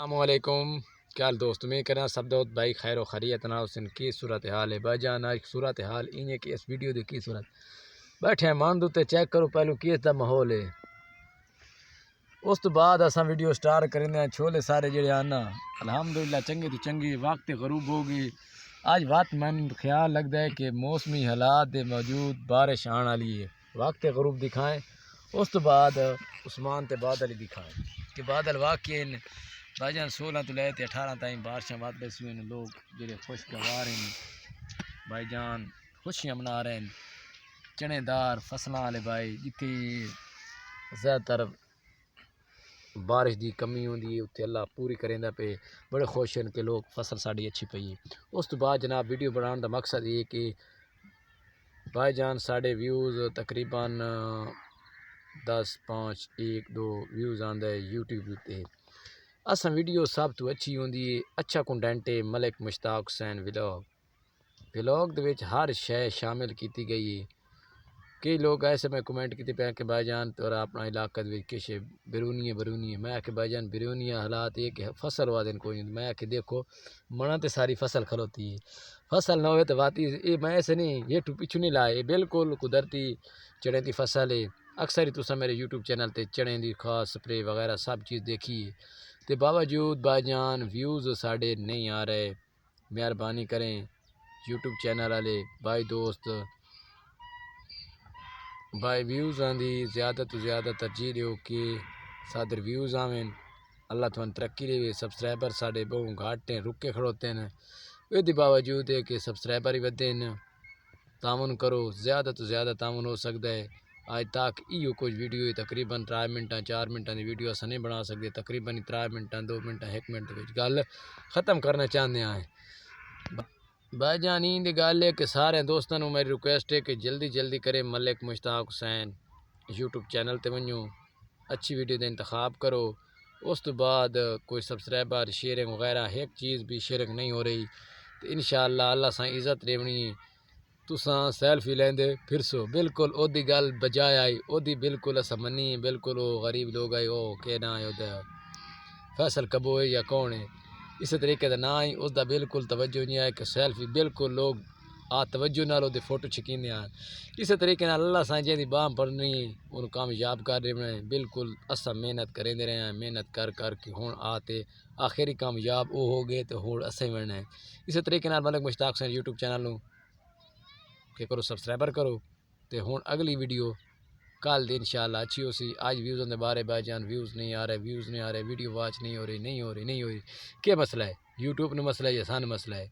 السلام علیکم، کیا حال دوست؟ میں کرنا سب دوست بھائی خیر و خیریت نا حسن کی صورتحال ہے بھائی جان۔ آج صورتحال انہیں کی اس ویڈیو دی کی صورت بیٹھے ہیں مان دو تے چیک کرو پہلو کس دا ماحول ہے، اس تو بعد اساں ویڈیو سٹارٹ کرنے ہیں۔ چھولے سارے جڑے آنا الحمدللہ چنگے تو چنگی وقت غروب ہوگی آج وقت من خیال لگتا ہے کہ موسمی حالات دے موجود بارش آن والی ہے۔ وقت غروب دکھائیں اس تو بعد عثمان تے بادل دکھائیں کہ بادل واقعی بھائی جان 16 تو لے تے 18 تائیں بارشاں وات بیسی ہوئے ہیں، لوگ جڑے خوشگوار ہیں بھائی جان، خوشیاں منا رہے ہیں، چنے دار فصلاں والے بھائی جتھے زیادہ تر بارش دی کمی ہوندی ہے اتنے اللہ پوری کریندا پہ بڑے خوش ہیں کہ لوگ فصل ساڑی اچھی پئی ہے۔ اس تو بعد جناب ویڈیو بنانے دا مقصد یہ کہ بھائی جان ساڑے ویوز تقریباً 10 5 1 2 ویوز آندا ہے یوٹیوب تے۔ اساں ویڈیو سب تو اچھی ہوندی ہے، اچھا کنٹینٹ ہے ملک مشتاق حسین ولاگ دے وچ ہر شے شامل کیتی گئی ہے۔ کئی لوگ ایسے میں کمنٹ کیتے پے کہ بھائی جان تورا اپنا علاقہ دے وچ کچھ بیرونی ہے میں کہ بھائی جان بیرونی حالات یہ کہ فصل وا دن کوئی نہیں، میں کہ دیکھو منا تے ساری فصل کھلوتی ہے، فصل نہ ہوئے تو واتی یہ میں ایسے نہیں یہ تو پیچھو نہیں لائے، بالکل قدرتی چڑے دی فصل ہے۔ اکثر ہی تساں میرے یوٹیوب چینل تے چڑے دی خاص سپرے وغیرہ سب چیز دیکھی ہے، تے باوجود بھائی جان ویوز ساڑے نہیں آ رہے۔ مہربانی کریں یوٹیوب چینل والے بھائی دوست بھائی ویوز آندی زیادہ تو زیادہ ترجیح دیو کہ صادر ویوز آویں، اللہ تمہیں ترقی دے۔ سبسکرائبر ساڑے بہت گھٹ ہیں، رکے کھڑوتے ہیں، اس باوجود ہے کہ سبسکرائبر ہی ودے ہیں۔ تعاون کرو، زیادہ تو زیادہ تعاون ہو سکتا ہے۔ آج تک ایو کچھ ویڈیو تقریباً 3 منٹاں 4 منٹاں دی ویڈیو اساں نہیں بنا سکتے، تقریباً 3 منٹاں 2 منٹاں 1 منٹ وچ گل ختم کرنا چاہتے ہیں۔ بھائی جان این دی گل ہے کہ سارے دوستاں نوں میری ریکویسٹ ہے کہ جلدی جلدی کرے ملک مشتاق حسین یوٹیوب چینل تے ونجو اچھی ویڈیو دا انتخاب کرو۔ اس تو بعد کوئی سبسکرائبر شیئرنگ وغیرہ ایک چیز بھی شیئرنگ نہیں ہو رہی تو انشاءاللہ اللہ سائیں عزت دیونی تساں سیلفی لیندے پھر سو بالکل او دی گل بجائے آئی او دی بالکل اسا منی بالکل او غریب لوگ آئے او کہ نہ ہے او فیصل کبو ہے یا کون ہے اس طریقے دا نہ آئی اس دا بالکل توجہ نہیں آئے کہ سیلفی بالکل لوگ توجہ نال دے فوٹو چھکیندے ہیں۔ اس طریقے نال اللہ سائیں جی دی باہ پڑنی ان کامیاب کر رہے ہیں، بالکل اسا محنت کریں دے رہے ہیں، محنت کر کر کے ہون آتے آخری کامیاب او ہو گئے تو ہون اسے بننا ہے۔ اس طریقے نال ملک مشتاق حسین یوٹیوب چینل نوں کہ کرو سبسکرائبر کرو تے ہون اگلی ویڈیو کل دی انشاءاللہ اچھی ہو سی۔ آج ویوز دے بارے بھائی جان ویوز نہیں آ رہے ویڈیو واچ نہیں ہو رہی کیا مسئلہ ہے؟ یوٹیوب نے مسئلہ ہے یا سان مسئلہ ہے؟